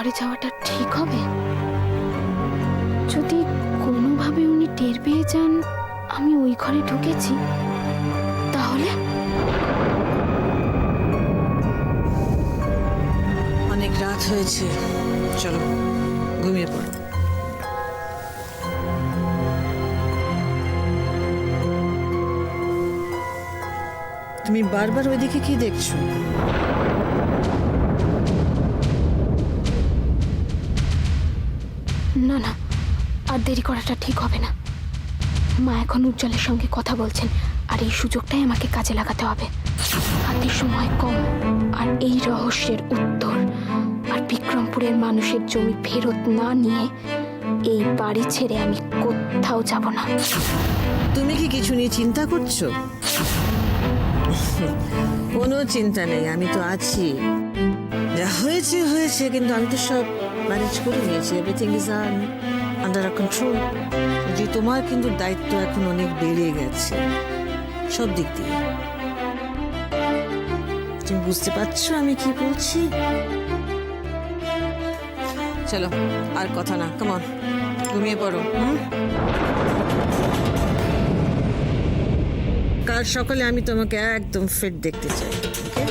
ঘরে যাওয়াটা ঠিক হবে? যদি কোনোভাবে উনি টের পেয়ে যান আমি ওই ঘরে ঢুকেছি, তাহলে? অনেক রাত হয়েছে, চলো ঘুমিয়ে পড়ো। তুমি বারবার ওইদিকে কি দেখছো? না না, আর দেরি করাটা ঠিক হবে না। মা এখন উজ্জ্বলের সঙ্গে কথা বলছেন, আর এই সুযোগটাই আমাকে কাজে লাগাতে হবে। হাতে সময় কম, আর এই রহস্যের উত্তর আর বিক্রমপুরের মানুষের জমি ফেরত না নিয়ে এই বাড়ি ছেড়ে আমি কোথাও যাব না। তুমি কি কিছু নিয়ে চিন্তা করছো? কোনো চিন্তা নেই, আমি তো আছি। যা হয়েছে হয়েছে, কিন্তু আমি তো সব ম্যানেজ করে নিয়েছি। Everything is under control. যে তোমার কিন্তু দায়িত্ব এখন অনেক বেড়ে গেছে সব দিক দিয়ে। তুমি বুঝতে পারছো আমি কি বলছি? চলো আর কথা না, কাম অন, ঘুমিয়ে পড়ো। কাল সকালে আমি তোমাকে একদম ফিট দেখতে চাই। ওকে?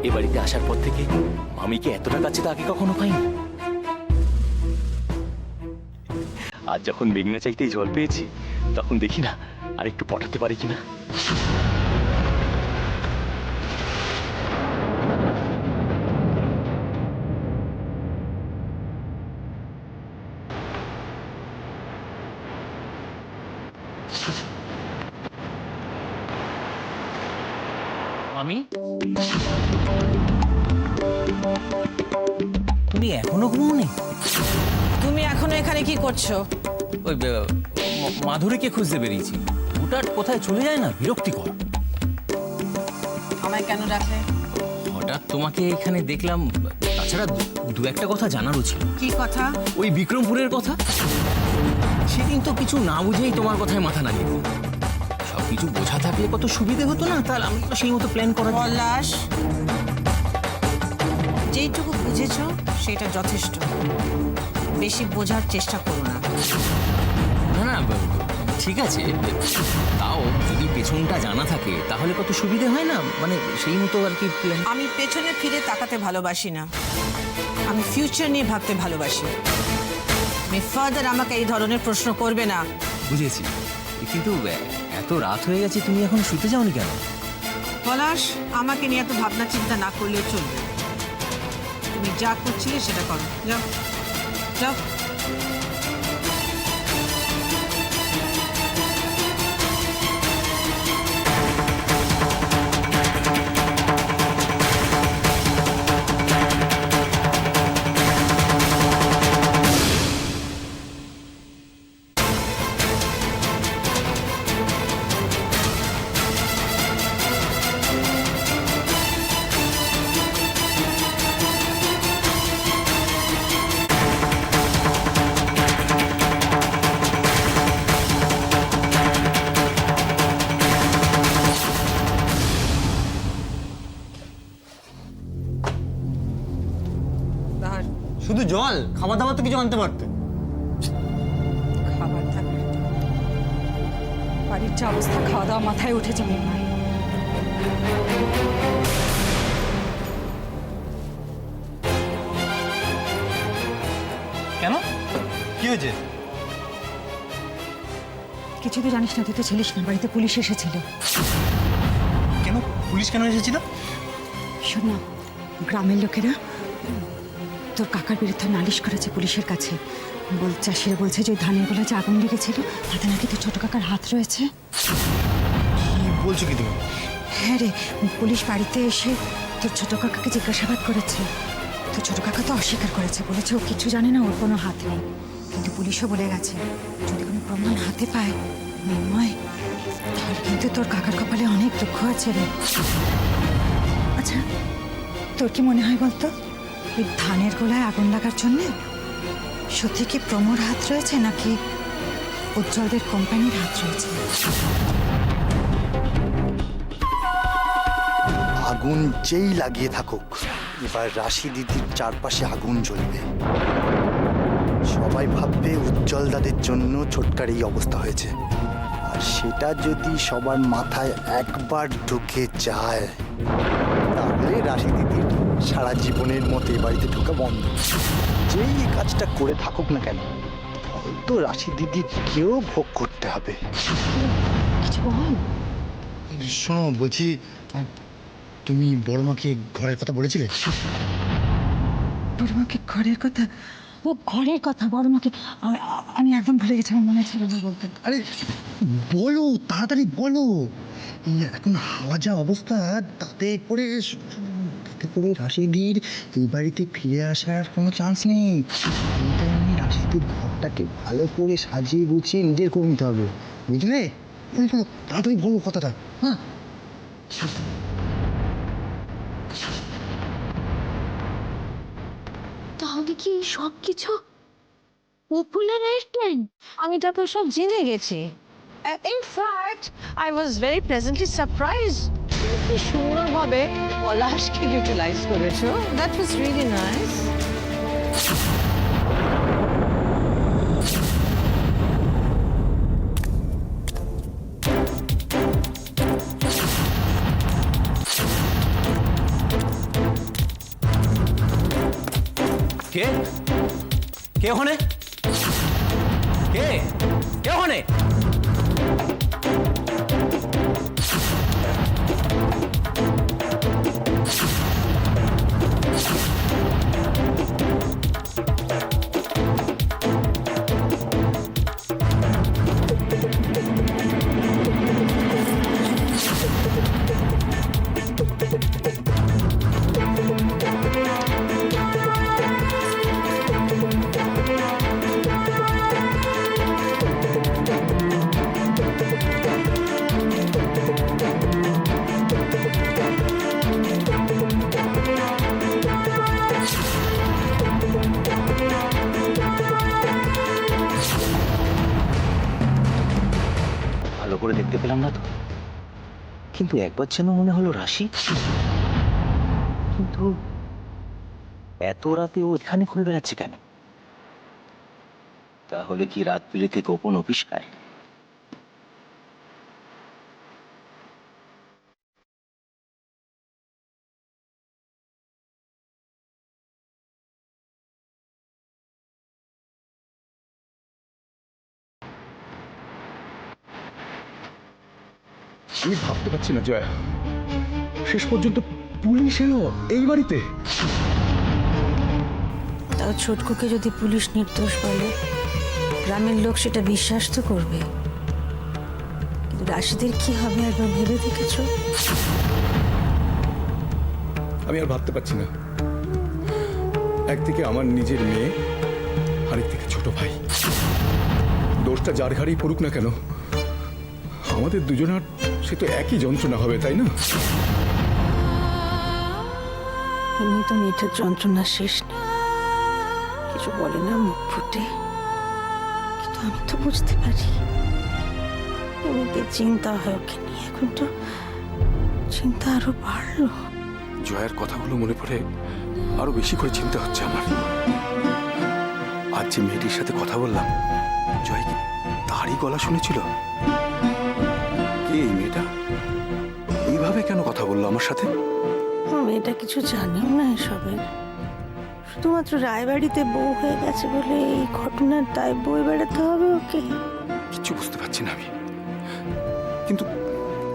এ বাড়িতে আসার পর থেকে মামিকে এতটা কাছে তো আগে কখনো পাইনি। আজ যখন মেঘনা চাইতেই জল পেয়েছি, তখন দেখি না আর একটু পটাতে পারি কিনা। মামি, তুমি এখনো ঘুমোনি? তুমি এখনো এখানে কি করছো? ওই মাধুরীকে খুঁজতে বেরিয়েছি। হুটাট কোথায় চলে যায় না, বিরক্তিকর। আমায় কেন ডাকলে? হঠাৎ তোমাকে এখানে দেখলাম, তাছাড়া দু একটা কথা জানারও ছিল। কি কথা? ওই বিক্রমপুরের কথা। সেদিন তো কিছু না বুঝেই তোমার কথায় মাথা লাগিয়ে দিল। সবকিছু বোঝা থাকলে কত সুবিধে হতো না? তাহলে আমি তো সেই মতো প্ল্যান করা। পলাশ, যেইটুকু বুঝেছো সেটা যথেষ্ট। বেশি বোঝার চেষ্টা করো না। না না, ঠিক আছে, তাও যদি পেছনটা জানা থাকে তাহলে কত সুবিধে হয় না? মানে সেই মতো আর কি প্ল্যান। আমি পেছনে ফিরে তাকাতে ভালোবাসি না, আমি ফিউচার নিয়ে ভাবতে ভালোবাসি। তুমি ফার্দার আমাকে এই ধরনের প্রশ্ন করবে না। বুঝেছি, কিন্তু এত রাত হয়ে গেছে, তুমি এখন শুতে যাওনি কেন? পলাশ, আমাকে নিয়ে এত ভাবনা চিন্তা না করলেও চলবে। তুমি যা করছিলে সেটা করো, যাও যাও। শুধু জল, খাবার দাবার তো কিছু আনতে পারতে। খাবার থাকবে, বাড়ির যা অবস্থা, খাওয়া দাওয়া মাথায় উঠে যাবে। কেন, কি হয়েছে? কিছু তো জানিস না, তুই তো ছিলিস না, বাড়িতে পুলিশ এসেছিল। কেন পুলিশ কেন এসেছিল? শোন না, গ্রামের লোকেরা তোর কাকার বিরুদ্ধে নালিশ করেছে পুলিশের কাছে। চাষিরা বলছে যে ওই ধানের গোলা যে আগুন লেগেছিল তাতে নাকি তোর ছোট কাকার হাত রয়েছে। কি বলছো কি তুমি? হ্যাঁ রে, পুলিশ বাড়িতে এসে তোর ছোট কাকাকে জিজ্ঞাসাবাদ করেছে। তোর ছোট কাকা তো অস্বীকার করেছে, বলেছে ও কিছু জানে না, ওর কোনো হাত নেই। কিন্তু পুলিশও বলে গেছে যদি কোনো প্রমাণ হাতে পায়, মৃন্ময় তাহলে কিন্তু তোর কাকার কপালে অনেক দুঃখ আছে রে। আচ্ছা, তোর কি মনে হয় বলতো, ওই ধানের গোলায় আগুন লাগার জন্যে সত্যি কি প্রমোর হাত রয়েছে নাকি উজ্জ্বলদের কোম্পানির হাত রয়েছে? আগুন যেই লাগিয়ে থাকুক, এবার রাশি দিদির চারপাশে আগুন জ্বলবে। সবাই ভাববে উজ্জ্বল দাদের জন্য ছোটকার এই অবস্থা হয়েছে, আর সেটা যদি সবার মাথায় একবার ঢুকে যায় তাহলে রাশি দিদির সারা জীবনের মতো এই বাড়িতে ঢোকা বন্ধ। যেই এই কাজটা করে থাকুক না কেন, ফল তো রাশি দিদিকেও ভোগ করতে হবে। কিছু বল। শোনো, বলছি তুমি বড় মাকে ঘরের কথা বলেছিলে? বড় মাকে ঘরের কথা? ও ঘরের কথা, বড় মাকে আমি একদম ভুলে গেছি, আমার মনে ছিল না বলতে। আরে বলো, তাড়াতাড়ি বলো। এখন হাওয়া যা অবস্থা, তাতে করে রাশিদির এই বাড়িতে ফিরে আসার কোনো চান্স নেই। আমি রাশিদির ঘরটাকে ভালো করে সাজিয়ে গুছিয়ে নিজের করে নিতে হবে, বুঝলে? তাড়াতাড়ি বলো কথাটা। হ্যাঁ, তাহলে কি সব কিছু উপলের এসেছেন? আমি তো সব জেনে গেছি। In fact I was very pleasantly surprise. কি সুন্দরভাবে পলাশকে ইউটিলাইজ করেছো, দ্যাট ওয়াজ রিয়েলি নাইস। কে কে ওখানে? কে কে ওখানে? ভালো করে দেখতে পেলাম না তো, কিন্তু একবার যেন মনে হলো রাশি। কিন্তু এত রাতে ও এখানে ঘুরে বেড়াচ্ছে কেন? তাহলে কি রাত বিরেতে গোপন অফিস খায়? আমি ভাবতে পারছি না জয়া, শেষ পর্যন্ত পুলিশ এলো এই বাড়িতে। তাও ছোটকুকে যদি পুলিশ নির্দোষ বলে, গ্রামের লোক সেটা বিশ্বাস তো করবে। কিন্তু রাশিদের কি হবে একবার ভেবে দেখেছো? আমি আর ভাবতে পারছি না। একদিকে আমার নিজের মেয়ে, আরেকদিকে ছোট ভাই। দোষটা যার ঘাড়েই পড়ুক না কেন, আমাদের দুজনার সে তো একই যন্ত্রণা হবে, তাই না? এমনি তো মেয়েটার যন্ত্রণা শেষ নেই, কিছু বলে না মুখ ফুটে, কিন্তু আমি তো বুঝতে পারি এমনিতে চিন্তা হয় ওকে নিয়ে। এখন তো চিন্তা আরো বাড়লো। জয়ার কথাগুলো মনে পড়ে আরো বেশি করে চিন্তা হচ্ছে আমার। আজ যে মেয়েটির সাথে কথা বললাম, জয় কি তারই গলা শুনেছিল? কে এই মেয়েটা? এইভাবে কেন কথা বললো আমার সাথে? মেয়েটা কিছু জানেও না এসবের, শুধুমাত্র রায়বাড়িতে বউ হয়ে গেছে বলে এই ঘটনার দায় বয়ে বেড়াতে হবে ওকে। কিচ্ছু বুঝতে পারছি না আমি। কিন্তু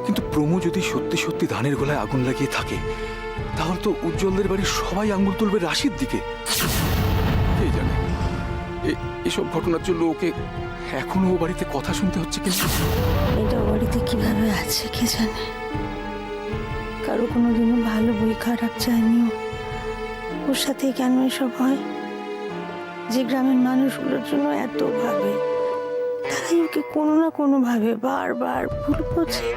কিন্তু প্রমো যদি সত্যি সত্যি ধানের গোলায় আগুন লাগিয়ে থাকে, তাহলে তো উজ্জ্বলদের বাড়ির সবাই আঙুল তুলবে রাশির দিকে। কে জানে এসব ঘটনার জন্য ওকে এখনো ও বাড়িতে কথা শুনতে হচ্ছে। কিন্তু এটা ও বাড়িতে কিভাবে আছে কে জানে। কারো কোনোদিনও ভালো বই খারাপ চায়নিও, ওর সাথে কেন এসব হয়? যে গ্রামের মানুষগুলোর জন্য এত ভাবে, তাই ওকে কোনো না কোনো ভাবে বারবার ভুল বোঝে।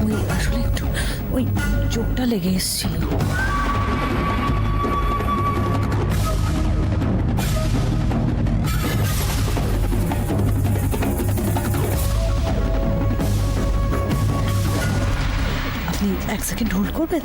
ওই আসলে একটু ওই চোখটা লেগে এসেছিল। আপনি এক সেকেন্ড হোল্ড করবেন?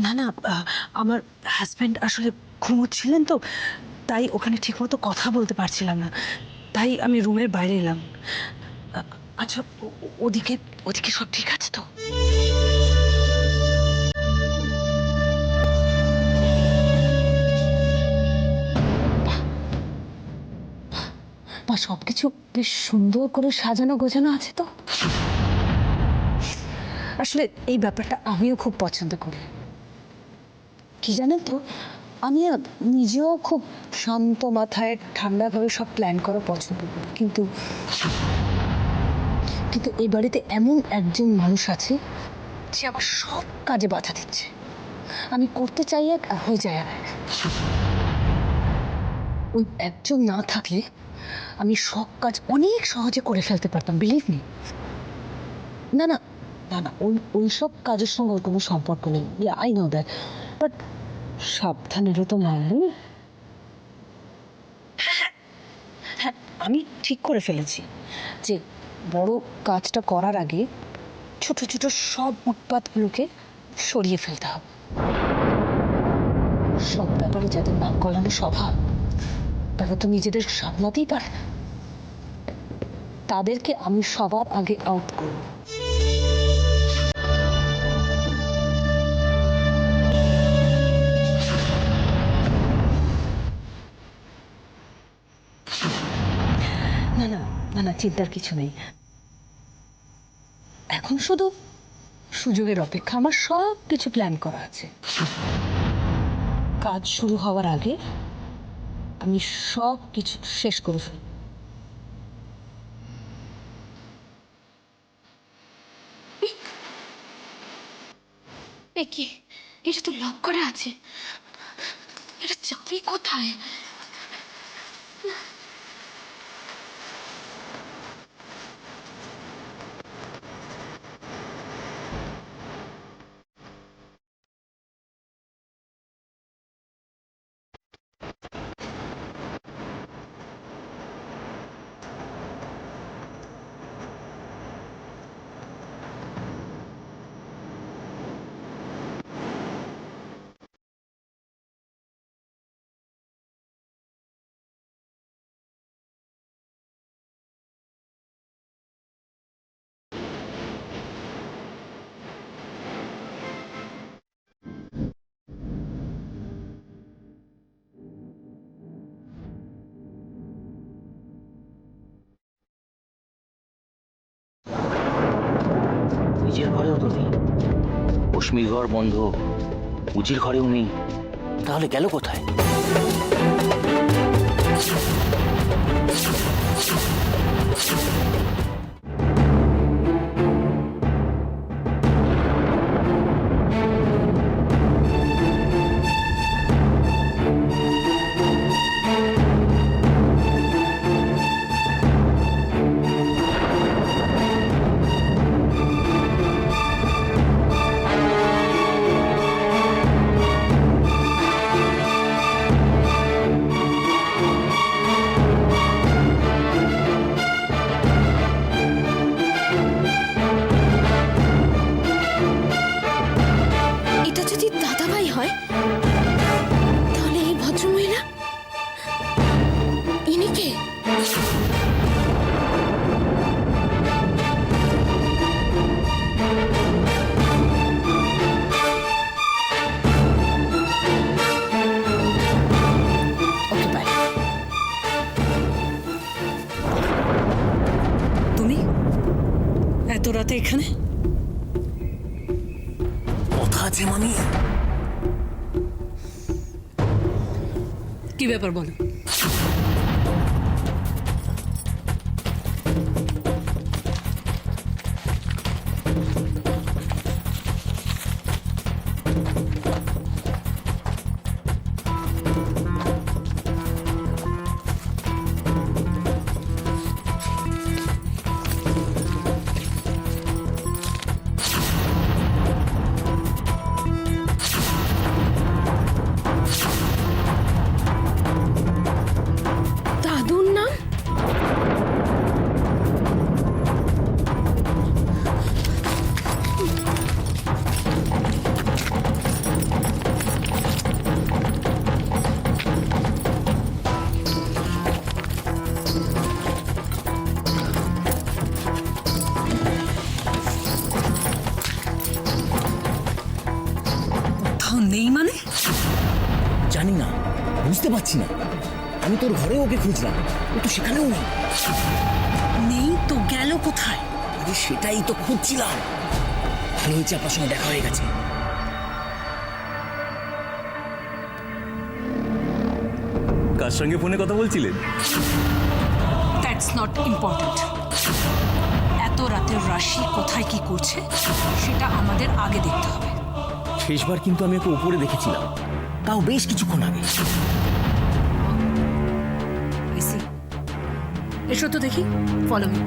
না না, আমার হাজব্যান্ড আসলে ঘুমোচ্ছিলেন তো, তাই ওখানে ঠিকমতো কথা বলতে পারছিলাম না, তাই আমি রুমের বাইরে এলাম। আচ্ছা, ওদিকে ওদিকে সব ঠিক আছে তো? বা সবকিছু বেশ সুন্দর করে সাজানো গোছানো আছে তো। আসলে এই ব্যাপারটা আমিও খুব পছন্দ করি। কি জানেন তো, আমি নিজেও খুব শান্ত মাথায় ঠান্ডাভাবে সব প্ল্যান করা পছন্দ করি, কিন্তু কিন্তু এই বাড়িতে এমন একজন মানুষ আছে যে আমার সব কাজে বাধা দিচ্ছে। আমি করতে চাই এক, আর হয়ে যায় আর এক। ওই একজন না থাকলে আমি সব কাজ অনেক সহজে করে ফেলতে পারতাম, বিলিভ মি। না না না না, ওই সব কাজের সঙ্গে ওর কোনো সম্পর্ক নেই, আই নো দ্যাট, বাট সাবধানেরও তো মানবে। হ্যাঁ, আমি ঠিক করে ফেলেছি যে বড় কাজটা করার আগে ছোট ছোট সব উৎপাতগুলোকে সরিয়ে ফেলতে হবে। সব ব্যাপারে যাদের নাক গলানো স্বভাব, তারা তো নিজেদের সামলাতেই পারে না, তাদেরকে আমি সবার আগে আউট করব। না না না না, চিন্তার কিছু নেই। এখন শুধু সুযোগের অপেক্ষা। আমার সব কিছু প্ল্যান করা আছে। কাজ শুরু হওয়ার আগে আমি সব কিছু শেষ করে ফেলব। এ কি, এটা তো লক করা আছে, এটা চাবি কোথায়? লক্ষ্মীর ঘর বন্ধ, উজির ঘরেও নেই, তাহলে গেল কোথায়? এটা যদি দাদাভাই হয় তাহলে এই ভদ্রমহিলা ইনি কে? Okay bye. তুমি এত রাতে এখানে? কথা আছে মামি। কি ব্যাপার বলো? দাদুর নাম? কোথাও নেই মানে? জানি না, বুঝতে পারছি না। আমি তোর ঘরে ওকে খুঁজলাম, ও তো সেখানেও নেই। নেই তো গেল কোথায়? আরে সেটাই তো খুঁজছিলাম। ভালো হয়েছে আপনার সঙ্গে দেখা হয়ে গেছে। কার সঙ্গে ফোনে কথা বলছিলেন? That's not important. এত রাতে রাশি কোথায় কি করছে সেটা আমাদের আগে দেখতে হবে। শেষবার কিন্তু আমি ওকে উপরে দেখেছিলাম, তাও বেশ কিছুক্ষণ আগে। এসো তো দেখি, ফলো মি।